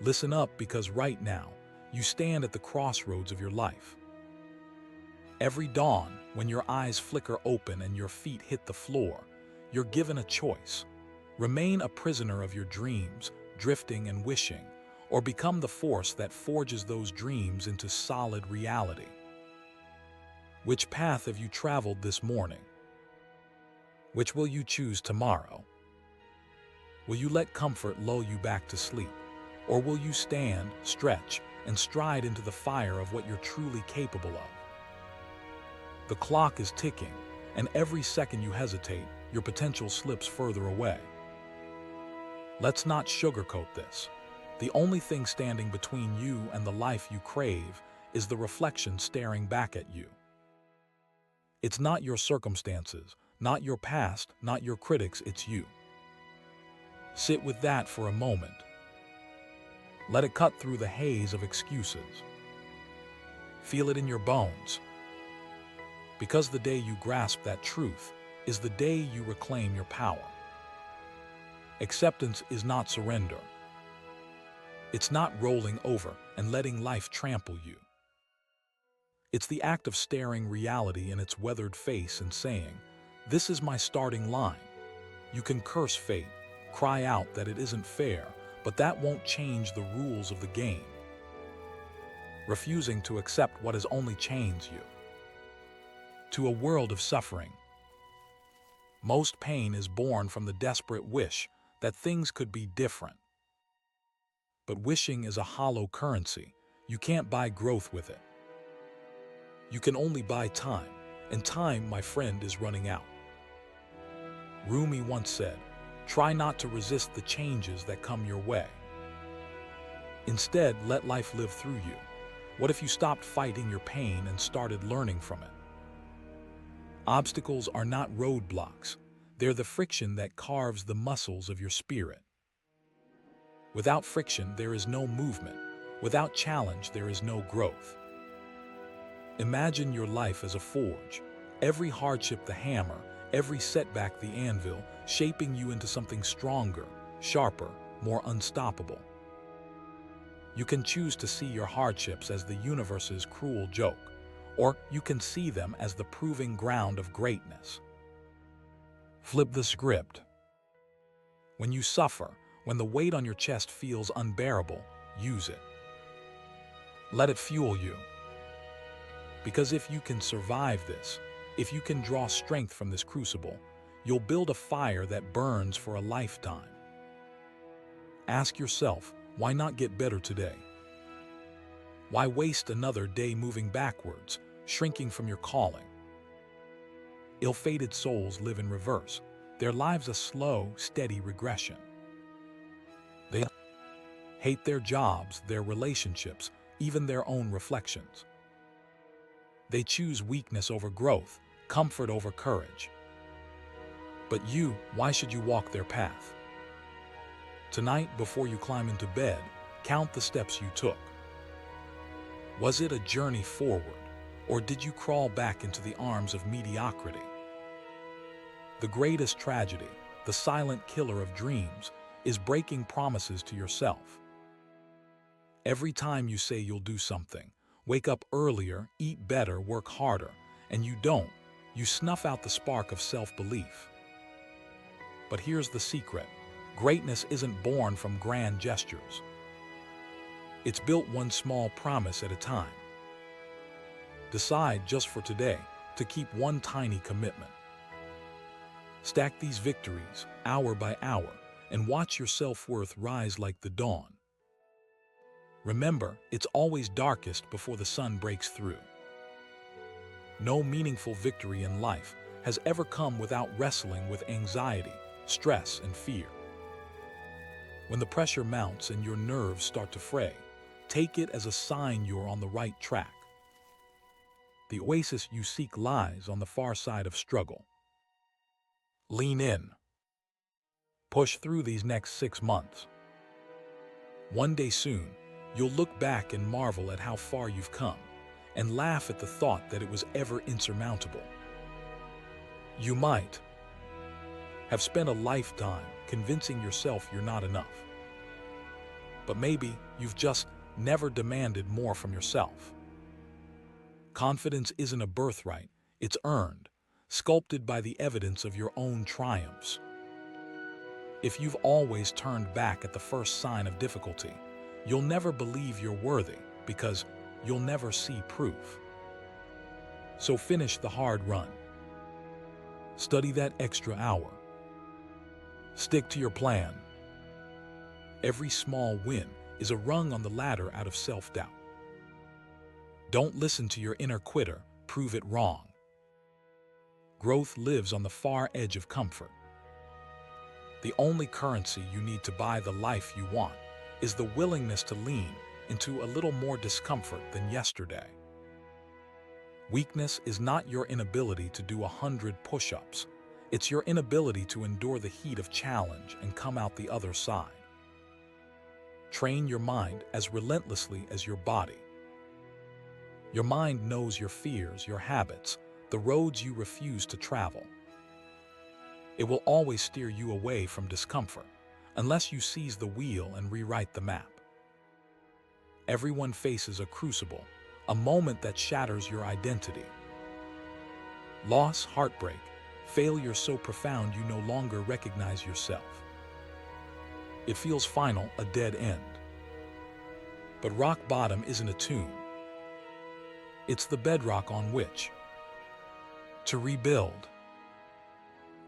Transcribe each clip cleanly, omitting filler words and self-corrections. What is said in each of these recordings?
Listen up, because right now, you stand at the crossroads of your life. Every dawn, when your eyes flicker open and your feet hit the floor, you're given a choice. Remain a prisoner of your dreams, drifting and wishing, or become the force that forges those dreams into solid reality. Which path have you traveled this morning? Which will you choose tomorrow? Will you let comfort lull you back to sleep? Or will you stand, stretch, and stride into the fire of what you're truly capable of? The clock is ticking, and every second you hesitate, your potential slips further away. Let's not sugarcoat this. The only thing standing between you and the life you crave is the reflection staring back at you. It's not your circumstances, not your past, not your critics, it's you. Sit with that for a moment. Let it cut through the haze of excuses. Feel it in your bones. Because the day you grasp that truth is the day you reclaim your power. Acceptance is not surrender. It's not rolling over and letting life trample you. It's the act of staring reality in its weathered face and saying, "This is my starting line." You can curse fate, cry out that it isn't fair, but that won't change the rules of the game. Refusing to accept what has only chains you to a world of suffering. Most pain is born from the desperate wish that things could be different. But wishing is a hollow currency. You can't buy growth with it. You can only buy time, and time, my friend, is running out. Rumi once said, "Try not to resist the changes that come your way. Instead, let life live through you." What if you stopped fighting your pain and started learning from it? Obstacles are not roadblocks. They're the friction that carves the muscles of your spirit. Without friction, there is no movement. Without challenge, there is no growth. Imagine your life as a forge. Every hardship the hammer, every setback the anvil, shaping you into something stronger, sharper, more unstoppable. You can choose to see your hardships as the universe's cruel joke, or you can see them as the proving ground of greatness. Flip the script. When you suffer, when the weight on your chest feels unbearable, use it. Let it fuel you. Because if you can survive this, if you can draw strength from this crucible, you'll build a fire that burns for a lifetime. Ask yourself, why not get better today? Why waste another day moving backwards, shrinking from your calling? Ill-fated souls live in reverse, their lives a slow, steady regression. They hate their jobs, their relationships, even their own reflections. They choose weakness over growth, comfort over courage. But you, why should you walk their path? Tonight, before you climb into bed, count the steps you took. Was it a journey forward, or did you crawl back into the arms of mediocrity? The greatest tragedy, the silent killer of dreams, is breaking promises to yourself. Every time you say you'll do something, wake up earlier, eat better, work harder, and you don't, you snuff out the spark of self-belief. But here's the secret. Greatness isn't born from grand gestures. It's built one small promise at a time. Decide just for today to keep one tiny commitment. Stack these victories hour by hour and watch your self-worth rise like the dawn. Remember, it's always darkest before the sun breaks through. No meaningful victory in life has ever come without wrestling with anxiety, stress, and fear. When the pressure mounts and your nerves start to fray, take it as a sign you're on the right track. The oasis you seek lies on the far side of struggle. Lean in. Push through these next 6 months. One day soon, you'll look back and marvel at how far you've come, and laugh at the thought that it was ever insurmountable. You might have spent a lifetime convincing yourself you're not enough. but maybe you've just never demanded more from yourself. Confidence isn't a birthright, it's earned, sculpted by the evidence of your own triumphs. If you've always turned back at the first sign of difficulty, you'll never believe you're worthy because you'll never see proof. So finish the hard run. Study that extra hour. Stick to your plan. Every small win is a rung on the ladder out of self-doubt. Don't listen to your inner quitter, prove it wrong. Growth lives on the far edge of comfort. The only currency you need to buy the life you want is the willingness to lean into a little more discomfort than yesterday. Weakness is not your inability to do 100 push-ups. It's your inability to endure the heat of challenge and come out the other side. Train your mind as relentlessly as your body. Your mind knows your fears, your habits, the roads you refuse to travel. It will always steer you away from discomfort, unless you seize the wheel and rewrite the map. Everyone faces a crucible, a moment that shatters your identity. Loss, heartbreak, failure so profound you no longer recognize yourself. It feels final, a dead end. But rock bottom isn't a tomb. It's the bedrock on which to rebuild.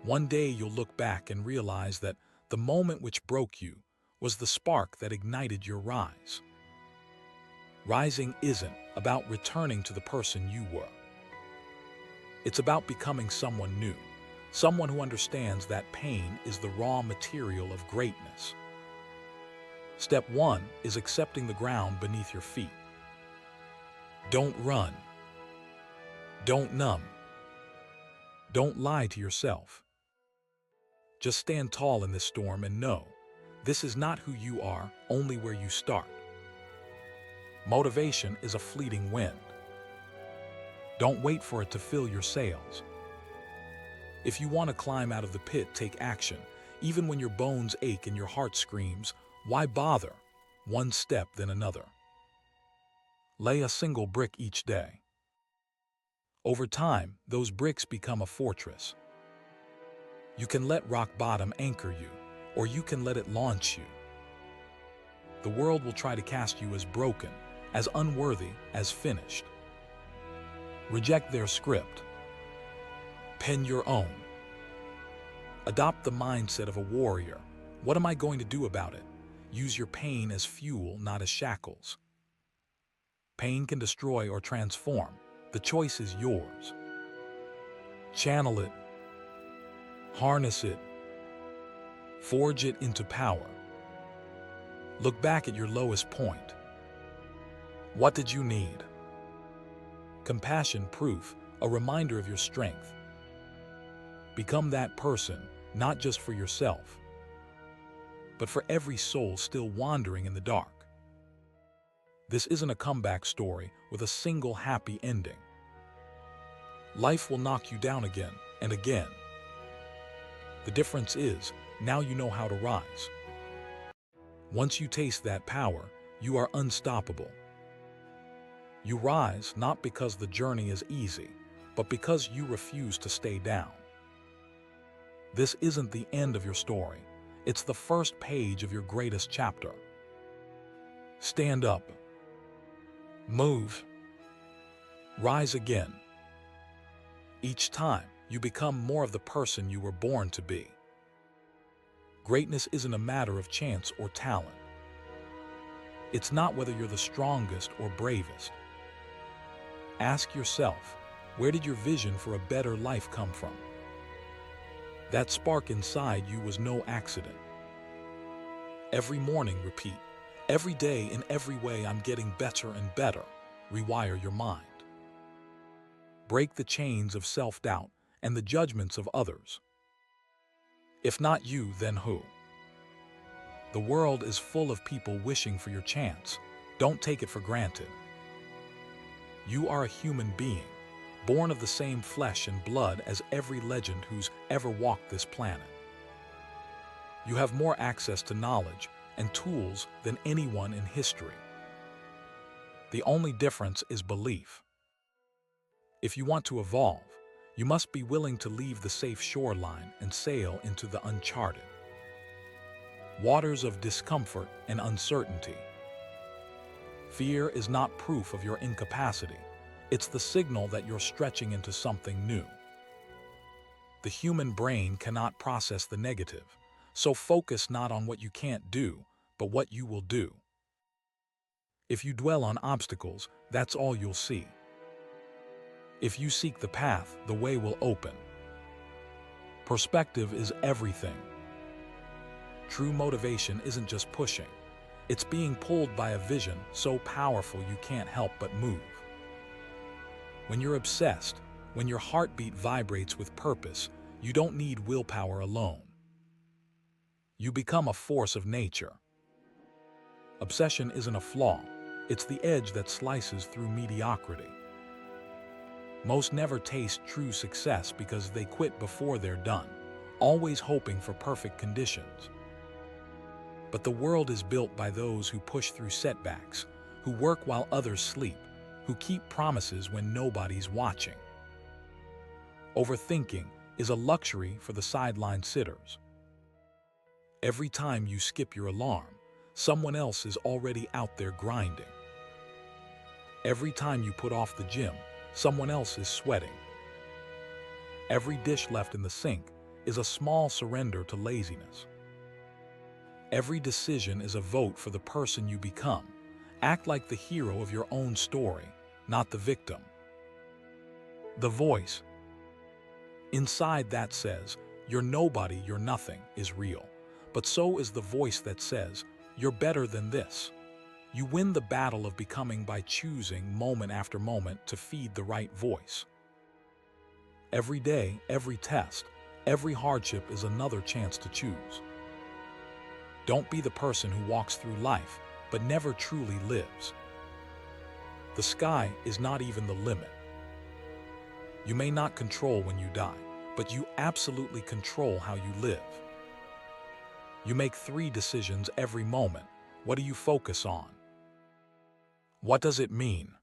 One day you'll look back and realize that the moment which broke you was the spark that ignited your rise. Rising isn't about returning to the person you were. It's about becoming someone new, someone who understands that pain is the raw material of greatness. Step 1 is accepting the ground beneath your feet. Don't run. Don't numb. Don't lie to yourself. Just stand tall in this storm and know, this is not who you are, only where you start. Motivation is a fleeting wind. Don't wait for it to fill your sails. If you want to climb out of the pit, take action. Even when your bones ache and your heart screams, why bother? One step, then another. Lay a single brick each day. Over time, those bricks become a fortress. You can let rock bottom anchor you, or you can let it launch you. The world will try to cast you as broken, as unworthy, as finished. Reject their script. Pen your own. Adopt the mindset of a warrior. What am I going to do about it? Use your pain as fuel, not as shackles. Pain can destroy or transform. The choice is yours. Channel it. Harness it. Forge it into power. Look back at your lowest point. What did you need? Compassion, proof, a reminder of your strength. Become that person, not just for yourself, but for every soul still wandering in the dark. This isn't a comeback story with a single happy ending. Life will knock you down again and again. The difference is, now you know how to rise. Once you taste that power, you are unstoppable. You rise not because the journey is easy, but because you refuse to stay down. This isn't the end of your story. It's the first page of your greatest chapter. Stand up. Move. Rise again. Each time, you become more of the person you were born to be. Greatness isn't a matter of chance or talent. It's not whether you're the strongest or bravest. Ask yourself, where did your vision for a better life come from? That spark inside you was no accident. Every morning, repeat. Every day, in every way, I'm getting better and better. Rewire your mind. Break the chains of self-doubt and the judgments of others. If not you, then who? The world is full of people wishing for your chance. Don't take it for granted. You are a human being, born of the same flesh and blood as every legend who's ever walked this planet. You have more access to knowledge and tools than anyone in history. The only difference is belief. If you want to evolve, you must be willing to leave the safe shoreline and sail into the uncharted waters of discomfort and uncertainty. Fear is not proof of your incapacity. It's the signal that you're stretching into something new. The human brain cannot process the negative, so focus not on what you can't do, but what you will do. If you dwell on obstacles, that's all you'll see. If you seek the path, the way will open. Perspective is everything. True motivation isn't just pushing. It's being pulled by a vision so powerful you can't help but move. When you're obsessed, when your heartbeat vibrates with purpose, you don't need willpower alone. You become a force of nature. Obsession isn't a flaw. It's the edge that slices through mediocrity. Most never taste true success because they quit before they're done, always hoping for perfect conditions. But the world is built by those who push through setbacks, who work while others sleep, who keep promises when nobody's watching. Overthinking is a luxury for the sideline sitters. Every time you skip your alarm, someone else is already out there grinding. Every time you put off the gym, someone else is sweating. Every dish left in the sink is a small surrender to laziness. Every decision is a vote for the person you become. Act like the hero of your own story, not the victim. The voice inside that says, "You're nobody, you're nothing," is real. But so is the voice that says, "You're better than this." You win the battle of becoming by choosing moment after moment to feed the right voice. Every day, every test, every hardship is another chance to choose. Don't be the person who walks through life, but never truly lives. The sky is not even the limit. You may not control when you die, but you absolutely control how you live. You make 3 decisions every moment. What do you focus on? What does it mean?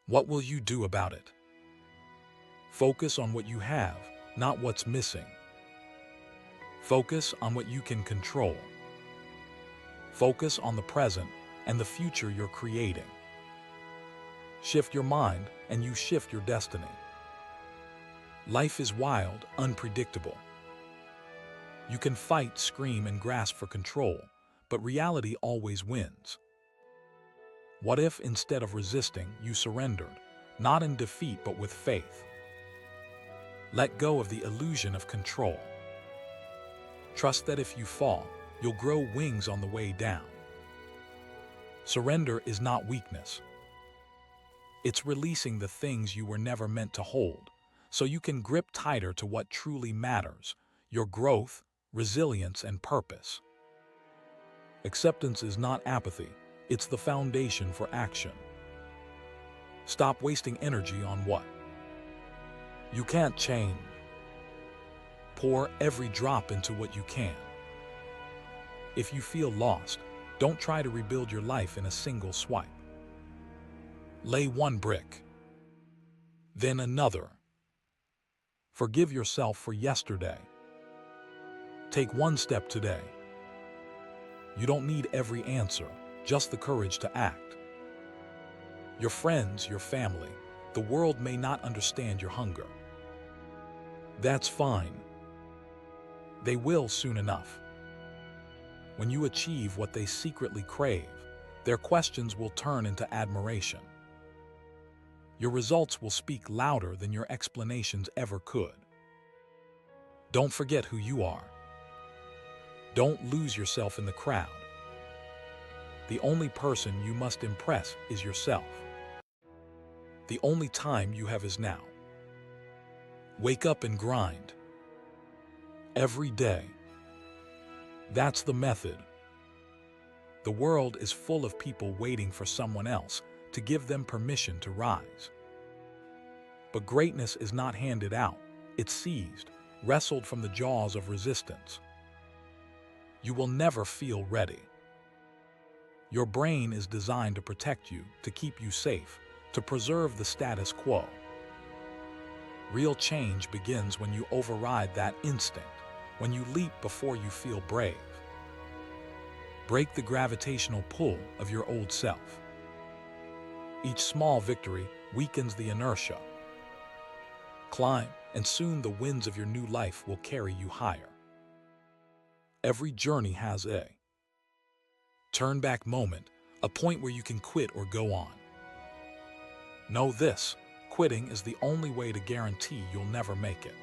What will you do about it? Focus on what you have, not what's missing. Focus on what you can control. Focus on the present and the future you're creating. Shift your mind and you shift your destiny. Life is wild, unpredictable. You can fight, scream, and grasp for control, but reality always wins. What if, instead of resisting, you surrendered, not in defeat but with faith? Let go of the illusion of control. Trust that if you fall, you'll grow wings on the way down. Surrender is not weakness. It's releasing the things you were never meant to hold, so you can grip tighter to what truly matters: your growth, resilience, and purpose. Acceptance is not apathy. It's the foundation for action. Stop wasting energy on what you can't change. Pour every drop into what you can. If you feel lost, don't try to rebuild your life in a single swipe. Lay one brick, then another. Forgive yourself for yesterday. Take one step today. You don't need every answer, just the courage to act. Your friends, your family, the world may not understand your hunger. That's fine. They will soon enough. When you achieve what they secretly crave, their questions will turn into admiration. Your results will speak louder than your explanations ever could. Don't forget who you are. Don't lose yourself in the crowd. The only person you must impress is yourself. The only time you have is now. Wake up and grind. Every day. That's the method. The world is full of people waiting for someone else to give them permission to rise. But greatness is not handed out. It's seized, wrestled from the jaws of resistance. you will never feel ready. Your brain is designed to protect you, to keep you safe, to preserve the status quo. Real change begins when you override that instinct, when you leap before you feel brave. Break the gravitational pull of your old self. Each small victory weakens the inertia. Climb, and soon the winds of your new life will carry you higher. Every journey has a turn-back moment, a point where you can quit or go on. Know this, quitting is the only way to guarantee you'll never make it.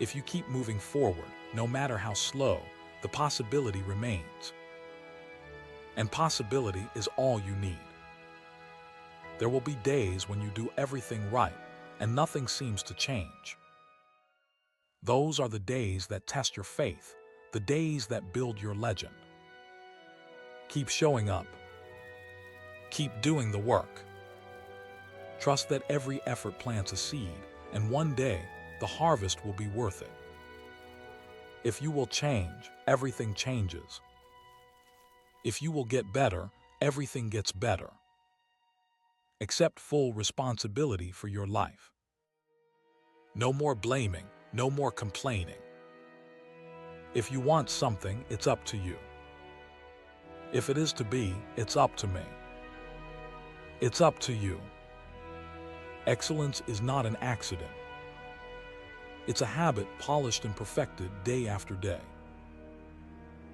If you keep moving forward, no matter how slow, the possibility remains. And possibility is all you need. There will be days when you do everything right and nothing seems to change. Those are the days that test your faith, the days that build your legend. Keep showing up. Keep doing the work. Trust that every effort plants a seed, and one day, the harvest will be worth it. If you will change, everything changes. If you will get better, everything gets better. Accept full responsibility for your life. No more blaming, no more complaining. If you want something, it's up to you. If it is to be, it's up to me. It's up to you. Excellence is not an accident. It's a habit polished and perfected day after day.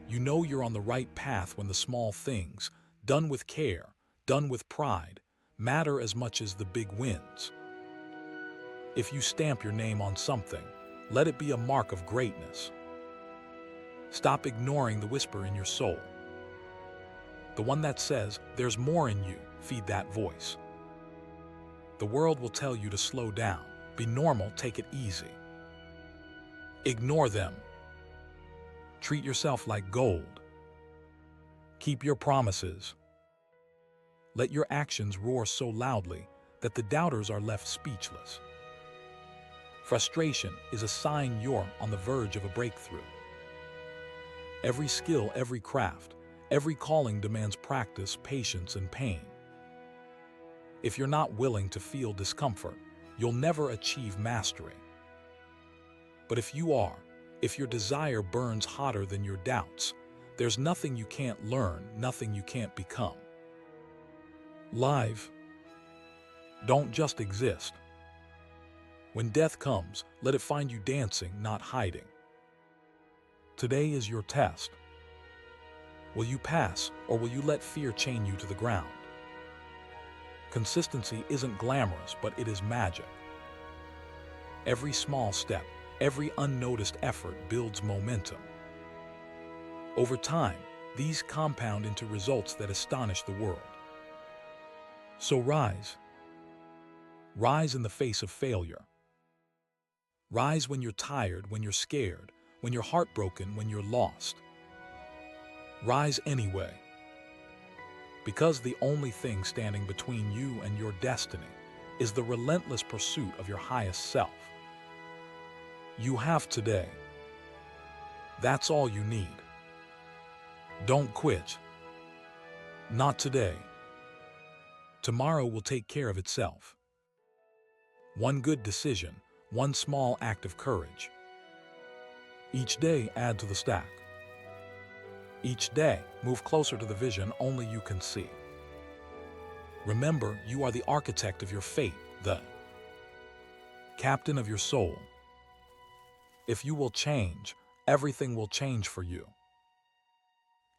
You know you're on the right path when the small things, done with care, done with pride, matter as much as the big wins. If you stamp your name on something, let it be a mark of greatness. Stop ignoring the whisper in your soul. The one that says, "There's more in you," feed that voice. The world will tell you to slow down, be normal, take it easy. Ignore them. Treat yourself like gold. Keep your promises. Let your actions roar so loudly that the doubters are left speechless. Frustration is a sign you're on the verge of a breakthrough. Every skill, every craft, every calling demands practice, patience, and pain. If you're not willing to feel discomfort, you'll never achieve mastery. But if you are, if your desire burns hotter than your doubts, there's nothing you can't learn, nothing you can't become. Live. Don't just exist. When death comes, let it find you dancing, not hiding. Today is your test. Will you pass, or will you let fear chain you to the ground? Consistency isn't glamorous, but it is magic. Every small step, every unnoticed effort builds momentum. Over time, these compound into results that astonish the world. So rise. Rise in the face of failure. Rise when you're tired, when you're scared, when you're heartbroken, when you're lost. Rise anyway. Because the only thing standing between you and your destiny is the relentless pursuit of your highest self. You have today. That's all you need. Don't quit. Not today. Tomorrow will take care of itself. One good decision, one small act of courage. Each day, add to the stack. Each day, move closer to the vision only you can see. Remember, you are the architect of your fate, the captain of your soul. If you will change, everything will change for you.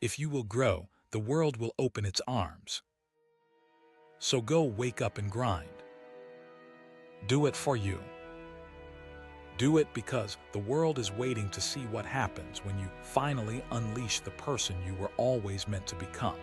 If you will grow, the world will open its arms. So go wake up and grind. Do it for you. Do it because the world is waiting to see what happens when you finally unleash the person you were always meant to become.